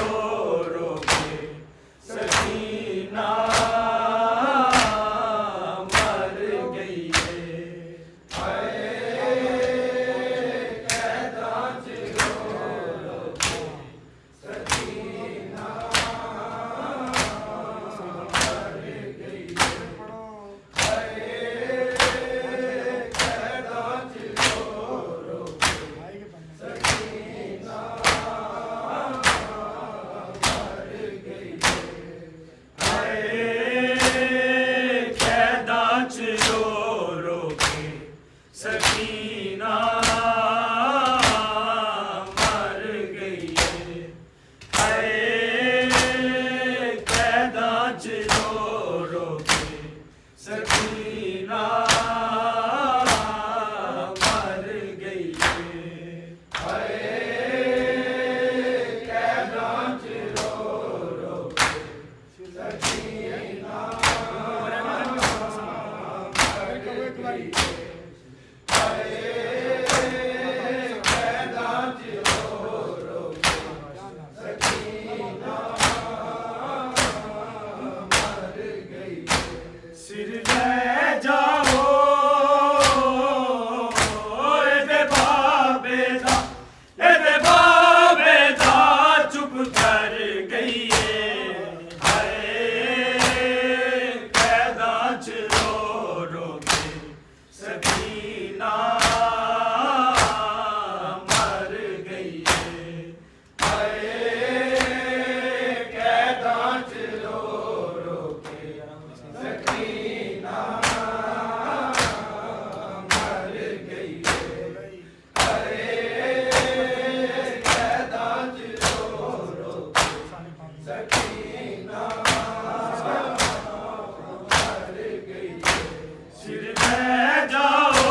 जोरों के सकीना मर गई है। सकीना मर गई है। कैदा च रो के सकीना मर गई है। कैदा च रो के सकीना मर गई है। सिर ले जाओ एदे बाबे दा चुप कर गई है। कैदा च रो के सकीना मर गई है। कैदा च रो के सकीना मर गई है। कैदा च रो के सकीना मर गई है। सिर ले जाओ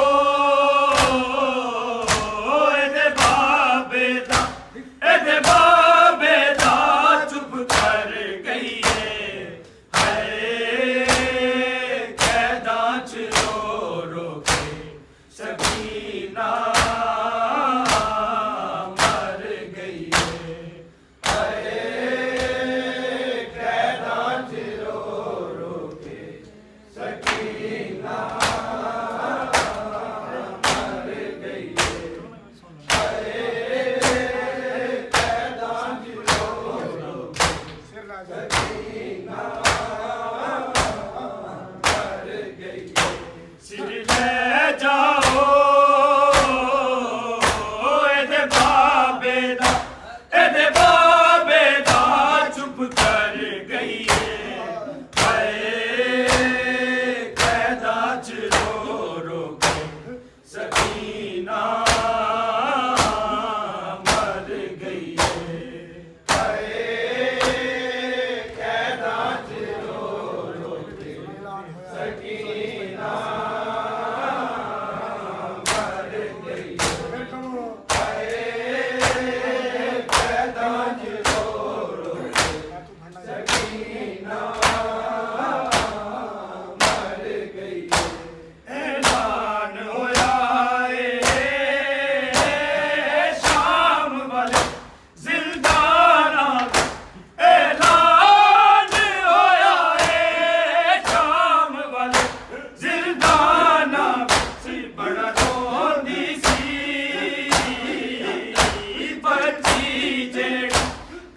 एदे बाबे दा चुप कर गई है। कैदा च रो के सकीना मर गई है। कैदा च रो के सकीना मर गई है। कैदा च रो के सकीना मर गई है। सिर ले जाओ एदे बाबे दा चुप कर गई है। कैदा च रो के सकीना मर गई है। कैदा च रो के सकीना मर गई है। कैदा च रो के सकीना मर गई है। ऐलान होया शाम वाले जिंदाना। ऐलान होया शाम वाले जिंदाना। बड़ा रोंदी सी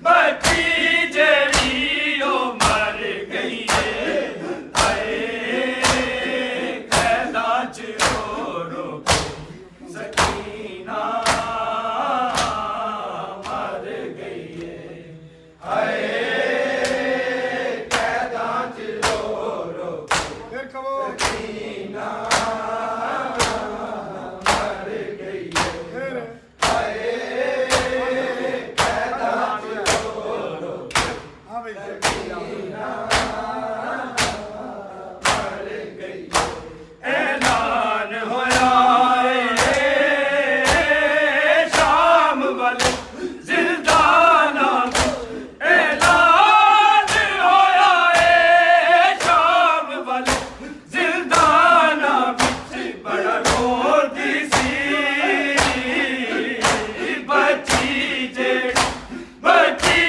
बच्ची जेड़ी ओ मर गई है। कैदा च रो के सकीना मर गई है। कैदा च रो के सकीना मर गई है। कैदा च रो के सकीना मर गई है। ऐलान होया शाम वाले जिंदाना। ऐलान होया शाम वाले जिंदाना। बड़ा रोंदी सी बच्ची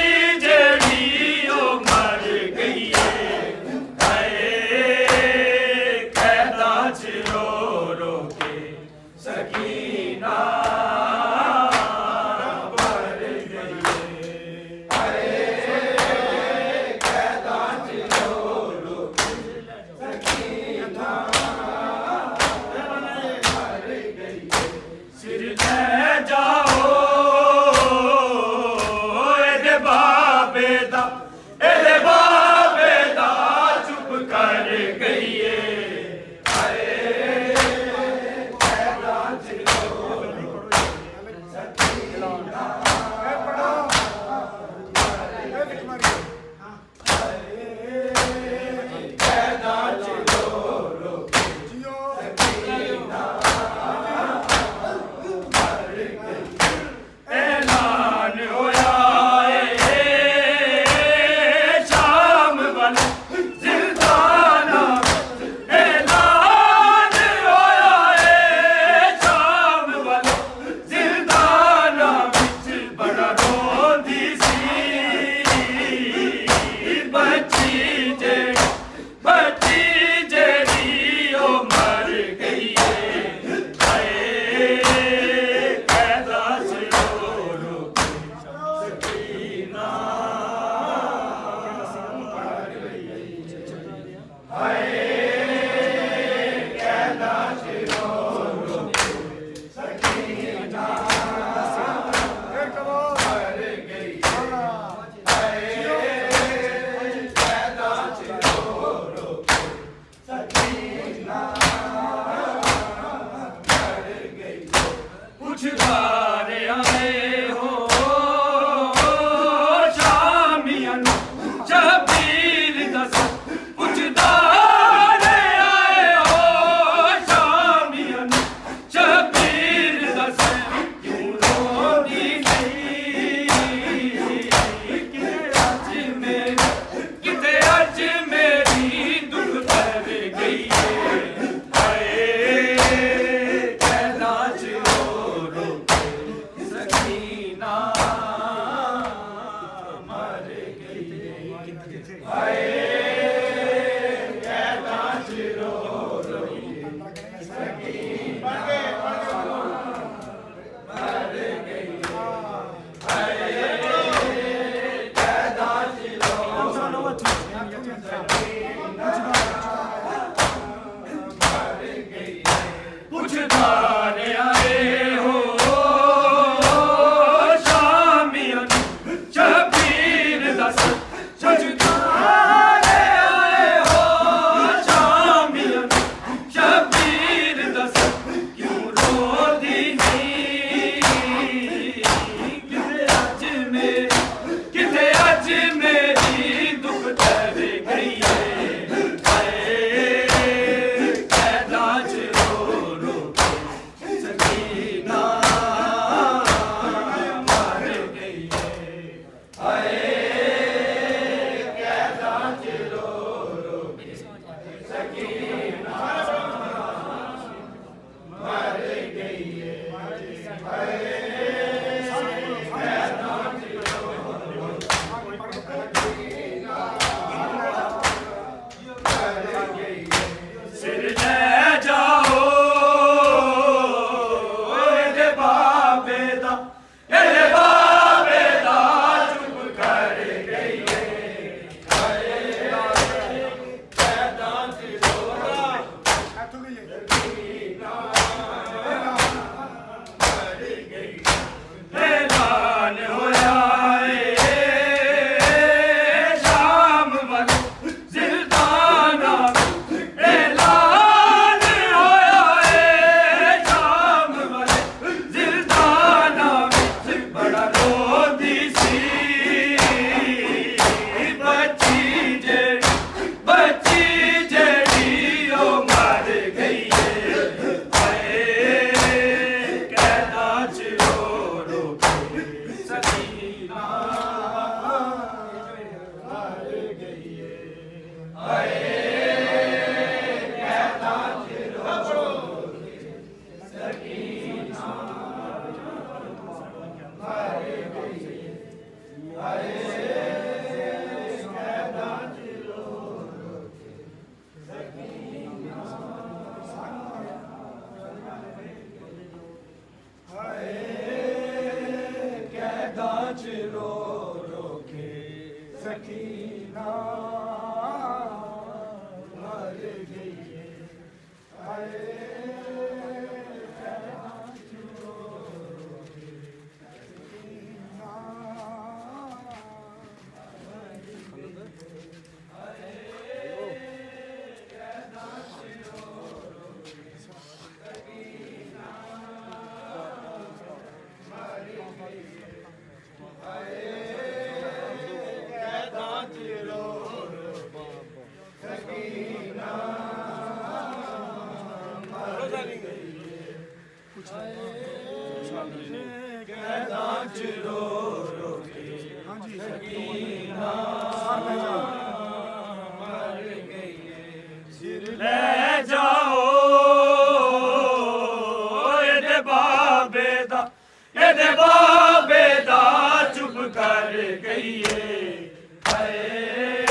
ਇਹਦੇ ਬਾਬੇ ਦਾ ਚੁੱਪ ਕਰ ਗਈਏ ਹਾਏ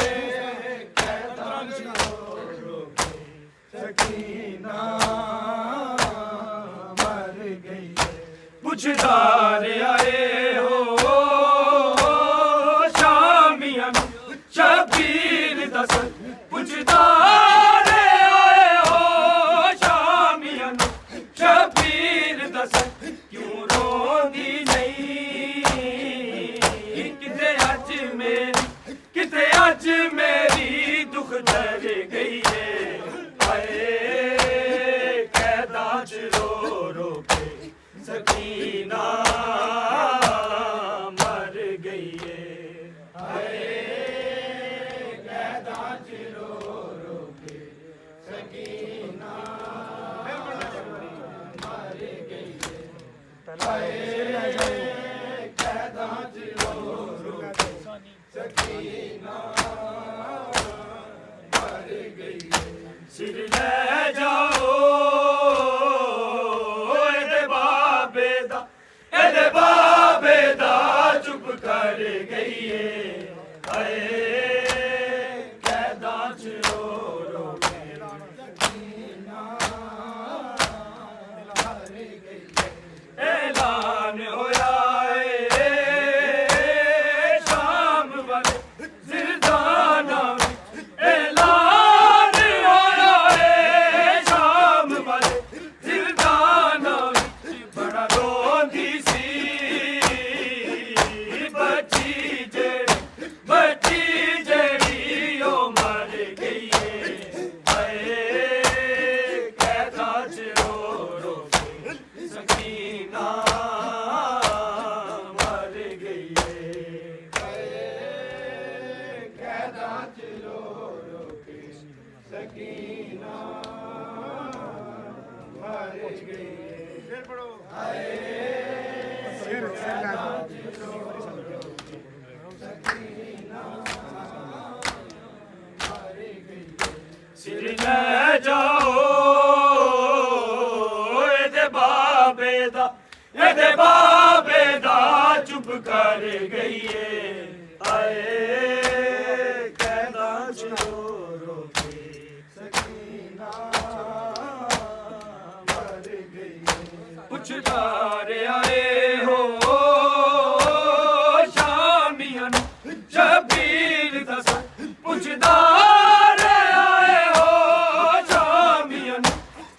ਕਹਿਦਾ ਚਲੋ ਸਕੀਨਾ ਮਰ ਗਈ ਪੁੱਛਦਾ ਰਿਹਾ ਏ ਹੋ ਸ਼ਾਮੀਆਂ ਨੂੰ ਸ਼ਬੀਰ ਦਾ ਸਰ ਪੁੱਛਦਾ ਰਿਹਾ ਏ ਹੋ ਸ਼ਾਮੀਆਂ ਨੂੰ ਸ਼ਬੀਰ ਦਾ ਸਰ ਕਿਉਂ ਰੋਂਦੀ ਨਹੀਂ ਕਿਤੇ ਅੱਜ ਮੇਰੀ ਦੁੱਖ ਦਰ ਗਈ ਏ ਹਾਏ ਕੈਦਾਂ ਚ ਰੋ ਰੋ ਕੇ ਸਕੀਨਾ ਮਰ ਗਈ ਏ ਹਾਏ ਕੈਦਾਂ ਚ ਰੋ ਰੋ ਕੇ ਸਕੀਨਾ ਮਰ ਗਈ ਏ ਹਾਏ ਕੈਦਾਂ ਚ ਰੋ ਰੋ ਕੇ ਸਕੀਨਾ ਮਰ ਗਈ ਸਿਰ ਲੈ ਜਾਓ ਇਹਦੇ ਬਾਬੇ ਦਾ ਚੁੱਪ ਕਰ ਗਈ ਏ ਹਾਏ ਕੈਦਾਂ ਚ ਰੋ ਰੋ ਕੇ ਸਕੀਨਾ ਮਰ ਗਈ ਐਲਾਨ ਹੋਇਆ ਸਿਰ ਲੈ ਜਾਓ ਇਹਦੇ ਬਾਬੇ ਦਾ ਚੁੱਪ ਕਰ ਗਈ ਏ ਹਾਏ ਕੈਦਾਂ ਚ ਰੋ ਰੋ ਕੇ ਸਕੀਨਾ ਮਰ ਗਈ ਪੁੱਛਦਾ ਰਿਹਾ ਏ ਹੋ ਸ਼ਾਮੀਆਂ ਨੂੰ ਸ਼ਬੀਰ ਦਾ ਸਰ ਪੁੱਛਦਾ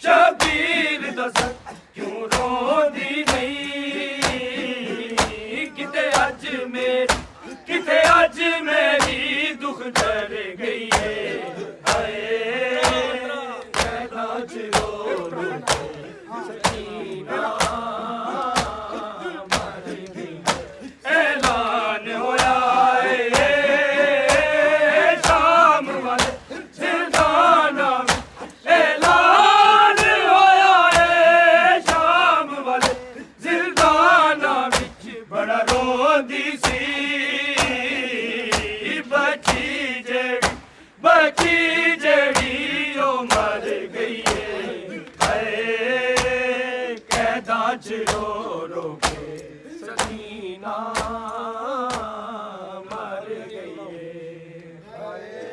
ਸ਼ਬੀਰ ਦਾ ਸਰ ਕਿਉਂ ਰੋਂਦੀ ਨਹੀਂ ਕਿਤੇ ਅੱਜ ਮੇਰੀ ਦੁੱਖ ਦਰ ਗਈ ਏ ਹਾਏ ਕੈਦਾਂ ਚ ਰੋ ਰੋ ਕੇ ਸਕੀਨਾ ਮਰ ਗਈ ਐਲਾਨ ਹੋਇਆ ਏ ਸ਼ਾਮ ਵਾਲੇ ਜ਼ਿੰਦਾਨਾਂ ਬੜਾ ਰੋਂਦੀ ਸੀ ਬੱਚੀ ਜਿਹੜੀ ਉਹ ਮਰ ਗਈ ਏ ਹਾਏ ਕੈਦਾਂ ਚ ਰੋ ਰੋ ਕੇ ਸਕੀਨਾ ਮਰ ਗਈ ਏ ਹਾਏ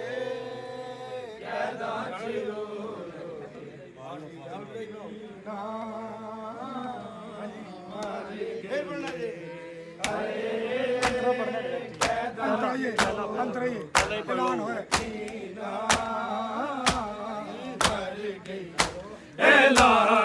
ਕੈਦਾਂ ਚ ਰੋ ਰੋ ਕੇ ਸਕੀਨਾ ਮਰ ਗਈ अंतर ऐलान हो ऐलान